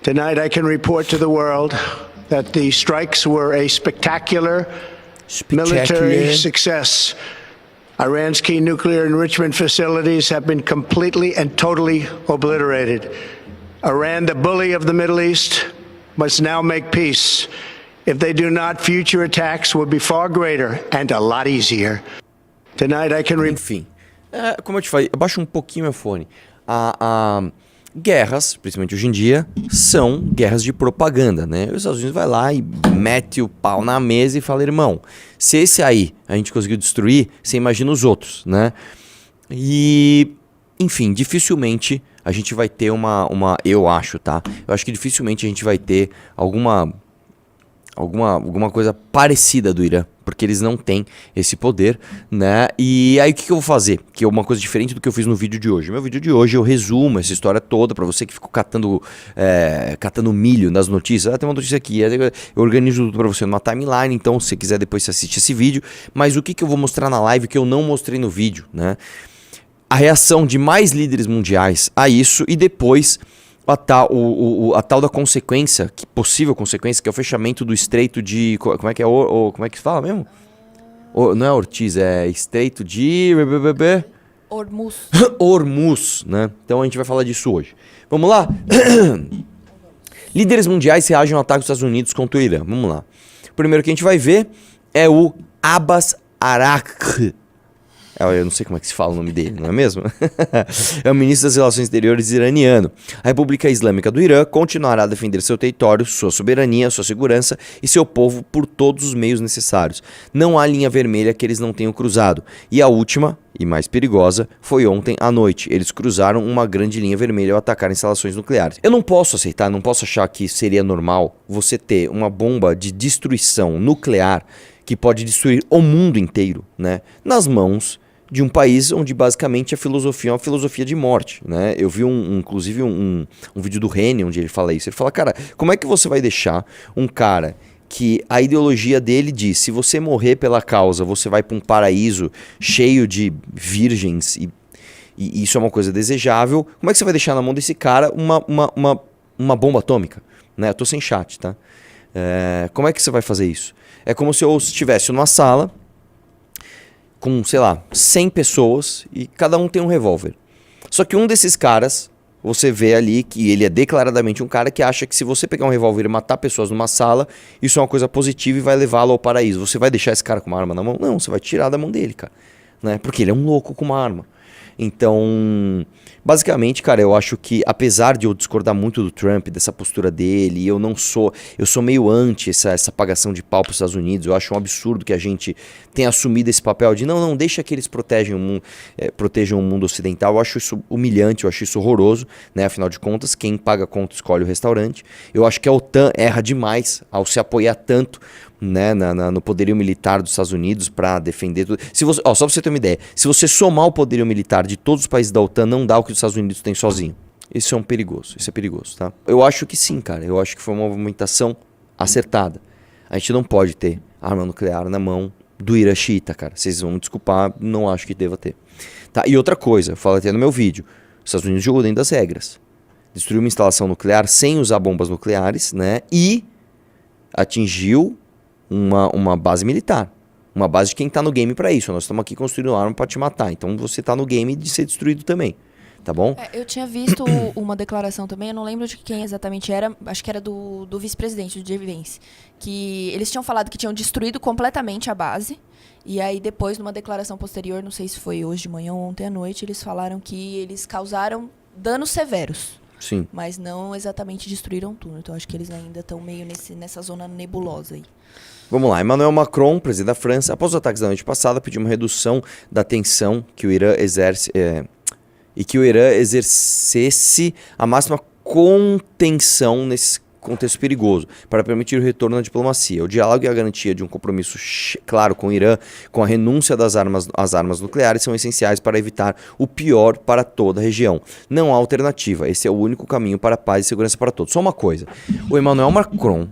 Tonight I can report to the world that the strikes were a spectacular military success. Iran's key nuclear enrichment facilities have been completely and totally obliterated. Iran, the bully of the Middle East, must now make peace. If they do not, future attacks will be far greater and a lot easier. Tonight I can... Enfim, como eu te falei, abaixa um pouquinho meu fone. Guerras, principalmente hoje em dia, são guerras de propaganda, né? Os Estados Unidos vai lá e mete o pau na mesa e fala, irmão, se esse aí a gente conseguiu destruir, você imagina os outros, né? E, enfim, dificilmente a gente vai ter eu acho, tá? Eu acho que dificilmente a gente vai ter alguma coisa parecida do Irã, porque eles não têm esse poder, né? E aí o que eu vou fazer? Que é uma coisa diferente do que eu fiz no vídeo de hoje. No meu vídeo de hoje eu resumo essa história toda para você que ficou catando milho nas notícias. Tem uma notícia aqui, eu organizo tudo para você numa timeline, então se você quiser depois você assiste esse vídeo. Mas o que eu vou mostrar na live que eu não mostrei no vídeo, né? A reação de mais líderes mundiais a isso e depois... A tal da consequência, possível consequência, que é o fechamento do estreito de... Como é que é? Como é que se fala mesmo? Não é Ortiz, é estreito de... Hormuz. Hormuz, né? Então a gente vai falar disso hoje. Vamos lá? Líderes mundiais reagem ao ataque dos Estados Unidos contra o Irã. Vamos lá. O primeiro que a gente vai ver é o Abbas Araqchi. Eu não sei como é que se fala o nome dele, não é mesmo? É o ministro das Relações Exteriores iraniano. A República Islâmica do Irã continuará a defender seu território, sua soberania, sua segurança e seu povo por todos os meios necessários. Não há linha vermelha que eles não tenham cruzado. E a última, e mais perigosa, foi ontem à noite. Eles cruzaram uma grande linha vermelha ao atacar instalações nucleares. Eu não posso aceitar, não posso achar que seria normal você ter uma bomba de destruição nuclear que pode destruir o mundo inteiro, né, nas mãos de um país onde basicamente a filosofia é uma filosofia de morte, né? Eu vi inclusive um vídeo do Reni onde ele fala isso. Ele fala, cara, como é que você vai deixar um cara que a ideologia dele diz, se você morrer pela causa, você vai para um paraíso cheio de virgens e isso é uma coisa desejável, como é que você vai deixar na mão desse cara uma bomba atômica? Né? Eu tô sem chat, tá? Como é que você vai fazer isso? É como se eu estivesse numa sala com, sei lá, 100 pessoas e cada um tem um revólver. Só que um desses caras, você vê ali que ele é declaradamente um cara que acha que se você pegar um revólver e matar pessoas numa sala, isso é uma coisa positiva e vai levá-lo ao paraíso. Você vai deixar esse cara com uma arma na mão? Não, você vai tirar da mão dele, cara. Né? Porque ele é um louco com uma arma. Então, basicamente, cara, eu acho que apesar de eu discordar muito do Trump, dessa postura dele, eu sou meio anti essa pagação de pau para os Estados Unidos. Eu acho um absurdo que a gente tenha assumido esse papel de não, deixa que eles protejam o mundo ocidental. Eu acho isso humilhante, eu acho isso horroroso, né? Afinal de contas, quem paga a conta escolhe o restaurante. Eu acho que a OTAN erra demais ao se apoiar tanto, né, no poderio militar dos Estados Unidos para defender tudo. Só pra você ter uma ideia, se você somar o poderio militar de todos os países da OTAN, não dá o que os Estados Unidos têm sozinho. Isso é perigoso, tá? Eu acho que sim, cara, eu acho que foi uma movimentação acertada. A gente não pode ter arma nuclear na mão do Irã xiita, cara. Vocês vão me desculpar, não acho que deva ter. Tá? E outra coisa, eu falei até no meu vídeo, os Estados Unidos jogou dentro das regras. Destruiu uma instalação nuclear sem usar bombas nucleares, né? E atingiu uma base militar. Uma base de quem tá no game pra isso. Nós estamos aqui construindo arma pra te matar. Então você tá no game de ser destruído também. Tá bom? Eu tinha visto uma declaração também, eu não lembro de quem exatamente era, acho que era do vice-presidente, do Jay Vance, que eles tinham falado que tinham destruído completamente a base, e aí depois, numa declaração posterior, não sei se foi hoje de manhã ou ontem à noite, eles falaram que eles causaram danos severos. Sim. Mas não exatamente destruíram tudo. Então acho que eles ainda estão meio nessa zona nebulosa aí. Vamos lá, Emmanuel Macron, presidente da França, após os ataques da noite passada, pediu uma redução da tensão que o Irã exerce e que o Irã exercesse a máxima contenção nesse contexto perigoso, para permitir o retorno à diplomacia. O diálogo e a garantia de um compromisso claro com o Irã, com a renúncia às armas nucleares, são essenciais para evitar o pior para toda a região. Não há alternativa, esse é o único caminho para a paz e segurança para todos. Só uma coisa, o Emmanuel Macron,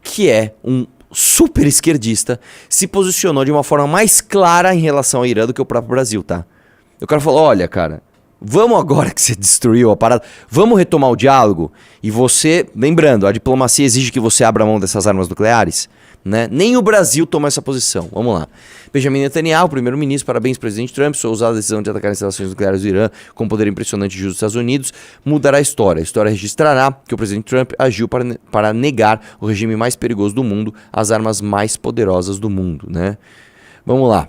que é um super esquerdista, se posicionou de uma forma mais clara em relação ao Irã do que o próprio Brasil, tá? O cara falou, olha, cara, vamos agora que você destruiu a parada, vamos retomar o diálogo? E você, lembrando, a diplomacia exige que você abra mão dessas armas nucleares, né? Nem o Brasil toma essa posição. Vamos lá. Benjamin Netanyahu, primeiro-ministro, parabéns, presidente Trump, sua ousada decisão de atacar instalações nucleares do Irã com poder impressionante justo dos Estados Unidos mudará a história. A história registrará que o presidente Trump agiu para negar o regime mais perigoso do mundo, as armas mais poderosas do mundo, né? Vamos lá.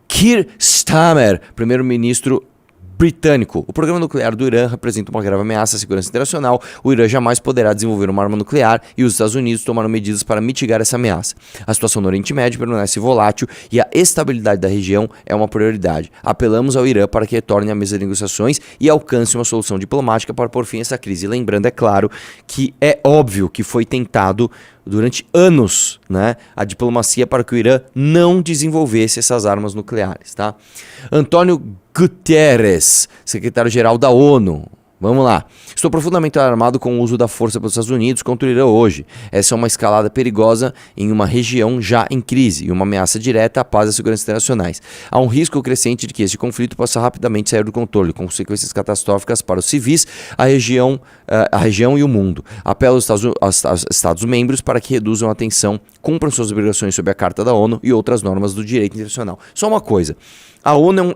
Keir Starmer, primeiro-ministro britânico. O programa nuclear do Irã representa uma grave ameaça à segurança internacional. O Irã jamais poderá desenvolver uma arma nuclear e os Estados Unidos tomaram medidas para mitigar essa ameaça. A situação no Oriente Médio permanece volátil e a estabilidade da região é uma prioridade. Apelamos ao Irã para que retorne à mesa de negociações e alcance uma solução diplomática para pôr fim a essa crise. Lembrando, é claro, que é óbvio que foi tentado durante anos, né, a diplomacia para que o Irã não desenvolvesse essas armas nucleares, tá? Antônio Guterres, secretário-geral da ONU. Vamos lá. Estou profundamente alarmado com o uso da força pelos Estados Unidos contra o Irã hoje. Essa é uma escalada perigosa em uma região já em crise e uma ameaça direta à paz e à segurança internacionais. Há um risco crescente de que este conflito possa rapidamente sair do controle, com consequências catastróficas para os civis, a região e o mundo. Apelo aos Estados-membros para que reduzam a tensão, cumpram suas obrigações sob a Carta da ONU e outras normas do direito internacional. Só uma coisa. A ONU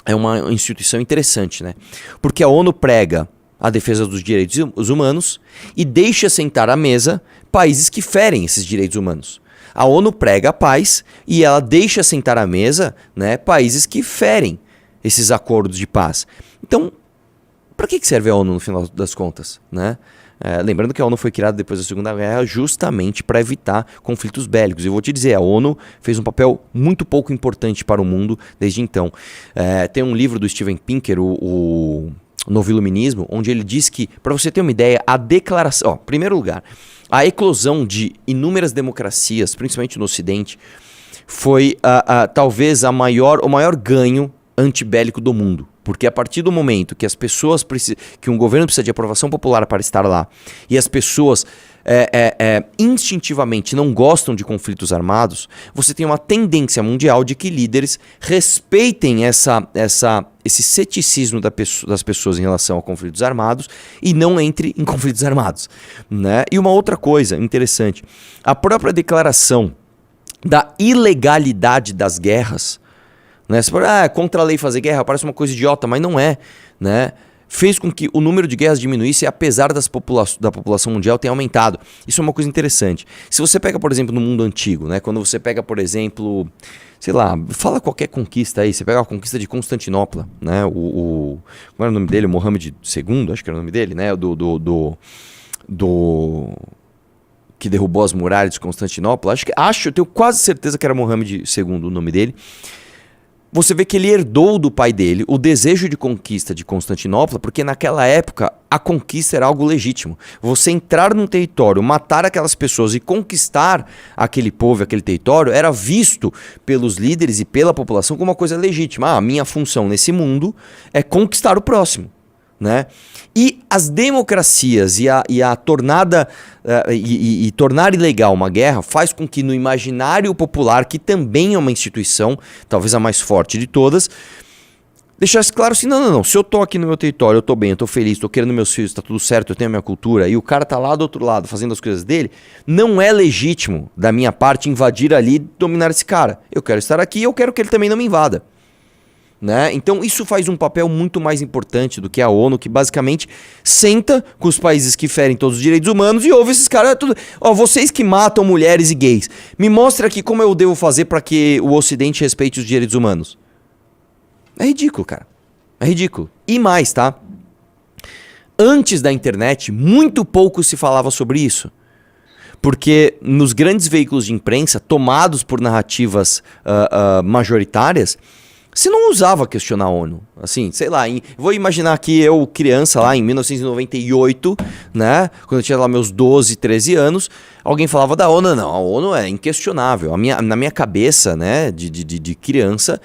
é uma instituição interessante, né? Porque a ONU prega a defesa dos direitos humanos e deixa sentar à mesa países que ferem esses direitos humanos. A ONU prega a paz e ela deixa sentar à mesa, né, países que ferem esses acordos de paz. Então, para que serve a ONU no final das contas, né? Lembrando que a ONU foi criada depois da Segunda Guerra justamente para evitar conflitos bélicos. E eu vou te dizer, a ONU fez um papel muito pouco importante para o mundo desde então. Tem um livro do Steven Pinker, o Novo Iluminismo, onde ele diz que, para você ter uma ideia, a declaração... em primeiro lugar, a eclosão de inúmeras democracias, principalmente no Ocidente, foi talvez o maior ganho antibélico do mundo. Porque a partir do momento que as pessoas que um governo precisa de aprovação popular para estar lá e as pessoas instintivamente não gostam de conflitos armados, você tem uma tendência mundial de que líderes respeitem esse ceticismo das pessoas em relação a conflitos armados e não entre em conflitos armados, né? E uma outra coisa interessante, a própria declaração da ilegalidade das guerras, né? Você fala, contra a lei fazer guerra, parece uma coisa idiota, mas não é, né? Fez com que o número de guerras diminuísse, apesar da população mundial ter aumentado. Isso é uma coisa interessante. Se você pega, por exemplo, no mundo antigo, né? Quando você pega, por exemplo, sei lá, fala qualquer conquista aí, você pega a conquista de Constantinopla, né? Como era o nome dele? Mohammed II, acho que era o nome dele, né? Que derrubou as muralhas de Constantinopla. Eu tenho quase certeza que era Mohammed II o nome dele. Você vê que ele herdou do pai dele o desejo de conquista de Constantinopla, porque naquela época a conquista era algo legítimo. Você entrar num território, matar aquelas pessoas e conquistar aquele povo, aquele território, era visto pelos líderes e pela população como uma coisa legítima. A minha função nesse mundo é conquistar o próximo, né? E as democracias tornar ilegal uma guerra faz com que no imaginário popular, que também é uma instituição, talvez a mais forte de todas, deixasse claro assim, não, se eu tô aqui no meu território, eu tô bem, eu tô feliz, tô querendo meus filhos, tá tudo certo, eu tenho a minha cultura, e o cara tá lá do outro lado fazendo as coisas dele, não é legítimo da minha parte invadir ali e dominar esse cara. Eu quero estar aqui e eu quero que ele também não me invada. Né? Então isso faz um papel muito mais importante do que a ONU, que basicamente senta com os países que ferem todos os direitos humanos e ouve esses caras tudo. Vocês que matam mulheres e gays, me mostra aqui como eu devo fazer para que o Ocidente respeite os direitos humanos. É ridículo, cara. É ridículo. E mais, tá? Antes da internet, muito pouco se falava sobre isso. Porque nos grandes veículos de imprensa, tomados por narrativas majoritárias, você não ousava questionar a ONU. Assim, sei lá, vou imaginar que eu, criança lá em 1998, né, quando eu tinha lá meus 12, 13 anos, alguém falava da ONU. Não, a ONU é inquestionável. Na minha cabeça, né, de criança,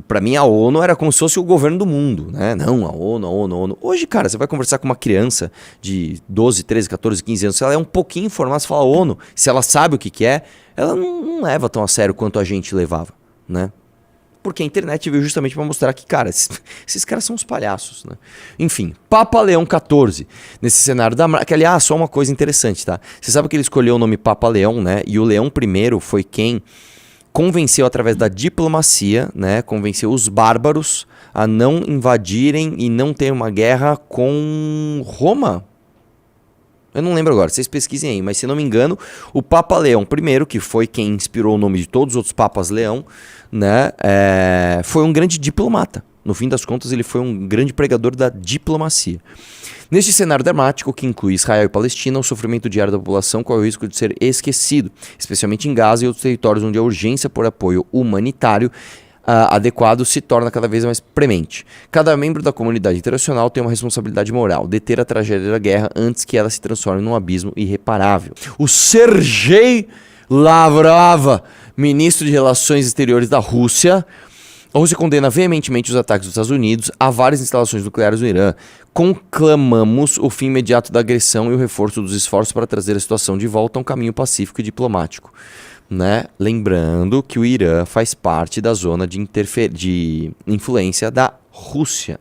pra mim a ONU era como se fosse o governo do mundo, né? Não, a ONU. Hoje, cara, você vai conversar com uma criança de 12, 13, 14, 15 anos, se ela é um pouquinho informada, você fala ONU, se ela sabe o que é, ela não leva tão a sério quanto a gente levava, né? porque a internet veio justamente para mostrar que, cara, esses caras são uns palhaços, né? Enfim, Papa Leão XIV, nesse cenário que, aliás, só uma coisa interessante, tá? Você sabe que ele escolheu o nome Papa Leão, né? E o Leão I foi quem convenceu através da diplomacia, né? Convenceu os bárbaros a não invadirem e não ter uma guerra com Roma. Eu não lembro agora, vocês pesquisem aí, mas se não me engano, o Papa Leão I, que foi quem inspirou o nome de todos os outros Papas Leão, né, foi um grande diplomata. No fim das contas, ele foi um grande pregador da diplomacia. Neste cenário dramático, que inclui Israel e Palestina, o sofrimento diário da população corre o risco de ser esquecido, especialmente em Gaza e outros territórios onde a urgência por apoio humanitário adequado se torna cada vez mais premente. Cada membro da comunidade internacional tem uma responsabilidade moral, deter a tragédia da guerra antes que ela se transforme num abismo irreparável. O Sergei Lavrov, ministro de Relações Exteriores da Rússia, a Rússia condena veementemente os ataques dos Estados Unidos a várias instalações nucleares no Irã. Conclamamos o fim imediato da agressão e o reforço dos esforços para trazer a situação de volta a um caminho pacífico e diplomático. Né? Lembrando que o Irã faz parte da zona de influência da Rússia.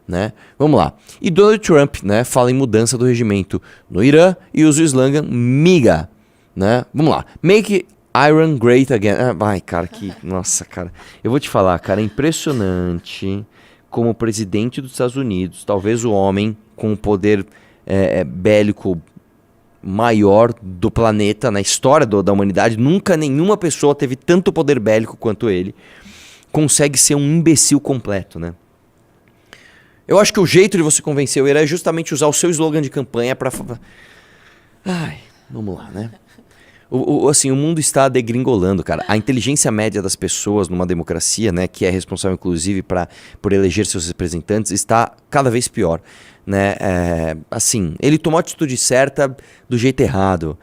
Né? Vamos lá. E Donald Trump, né, fala em mudança do regimento no Irã e usa o slogan MIGA. Né? Vamos lá. Make Iran Great Again. Ai, cara, que... Nossa, cara. Eu vou te falar, cara, é impressionante como presidente dos Estados Unidos, talvez o homem com o poder bélico maior do planeta, na história da humanidade, nunca nenhuma pessoa teve tanto poder bélico quanto ele, consegue ser um imbecil completo, né? Eu acho que o jeito de você convencer o Irã é justamente usar o seu slogan de campanha para... Ai, vamos lá, né? Assim, o mundo está degringolando, cara. A inteligência média das pessoas numa democracia, né, que é responsável, inclusive, por eleger seus representantes, está cada vez pior. Né? Assim, ele tomou a atitude certa do jeito errado.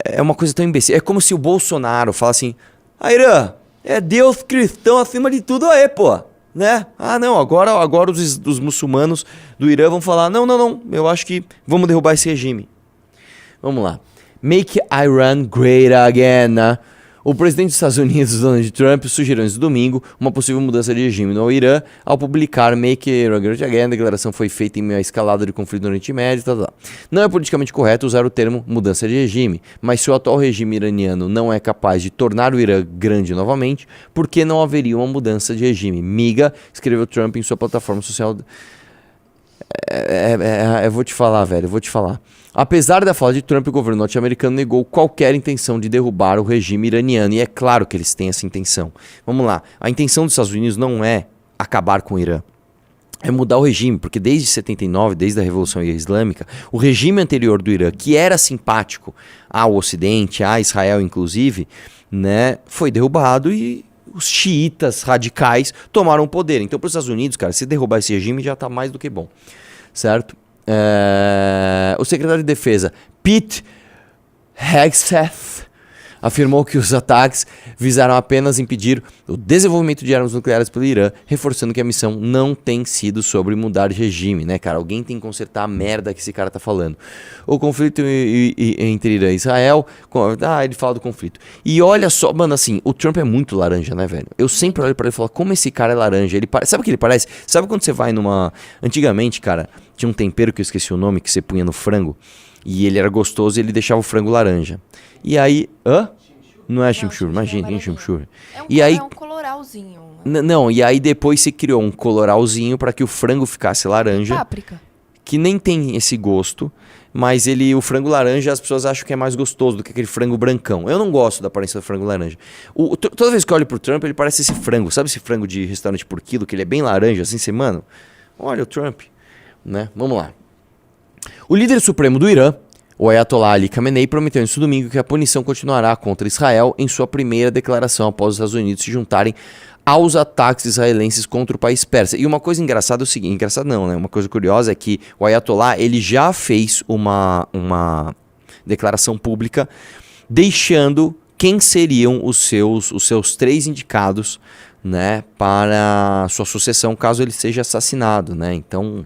É uma coisa tão imbecil. É como se o Bolsonaro falasse assim: Irã, é Deus cristão acima de tudo aí, pô. Né? Ah, não, agora os muçulmanos do Irã vão falar: não, eu acho que vamos derrubar esse regime. Vamos lá. Make Iran Great Again. Né? O presidente dos Estados Unidos, Donald Trump, sugeriu nesse domingo uma possível mudança de regime no Irã ao publicar Make Iran Great Again. A declaração foi feita em meio à escalada de conflito no Oriente Médio. Não é politicamente correto usar o termo mudança de regime, mas se o atual regime iraniano não é capaz de tornar o Irã grande novamente, por que não haveria uma mudança de regime? MIGA, escreveu Trump em sua plataforma social. Eu vou te falar, velho, eu vou te falar. Apesar da fala de Trump, o governo norte-americano negou qualquer intenção de derrubar o regime iraniano. E é claro que eles têm essa intenção. Vamos lá. A intenção dos Estados Unidos não é acabar com o Irã. É mudar o regime, porque desde 79, desde a Revolução Islâmica, o regime anterior do Irã, que era simpático ao Ocidente, a Israel inclusive, né, foi derrubado e os xiitas radicais tomaram o poder. Então, para os Estados Unidos, cara, se derrubar esse regime já está mais do que bom. Certo? O secretário de Defesa, Pete Hegseth, afirmou que os ataques visaram apenas impedir o desenvolvimento de armas nucleares pelo Irã, reforçando que a missão não tem sido sobre mudar de regime, né, cara? Alguém tem que consertar a merda que esse cara tá falando. O conflito entre Irã e Israel... ele fala do conflito. E olha só, mano, assim, o Trump é muito laranja, né, velho? Eu sempre olho pra ele e falo, como esse cara é laranja? Sabe o que ele parece? Sabe quando você vai numa... Antigamente, cara, tinha um tempero que eu esqueci o nome, que você punha no frango, e ele era gostoso e ele deixava o frango laranja. E aí... Não é chimichurri, imagina, tem chimichurri. É um colorauzinho. Não, e aí depois se criou um colorauzinho para que o frango ficasse laranja. Páprica. Que nem tem esse gosto, mas o frango laranja as pessoas acham que é mais gostoso do que aquele frango brancão. Eu não gosto da aparência do frango laranja. Toda vez que eu olho pro Trump, ele parece esse frango. Sabe esse frango de restaurante por quilo, que ele é bem laranja, assim, você, mano? Olha o Trump, né? Vamos lá. O líder supremo do Irã, o Ayatollah Ali Khamenei, prometeu nesse domingo que a punição continuará contra Israel em sua primeira declaração após os Estados Unidos se juntarem aos ataques israelenses contra o país persa. E uma coisa engraçada é o seguinte, engraçado não, né? Uma coisa curiosa é que o Ayatollah, ele já fez uma declaração pública deixando quem seriam os seus 3 indicados, né, para sua sucessão caso ele seja assassinado, né? Então,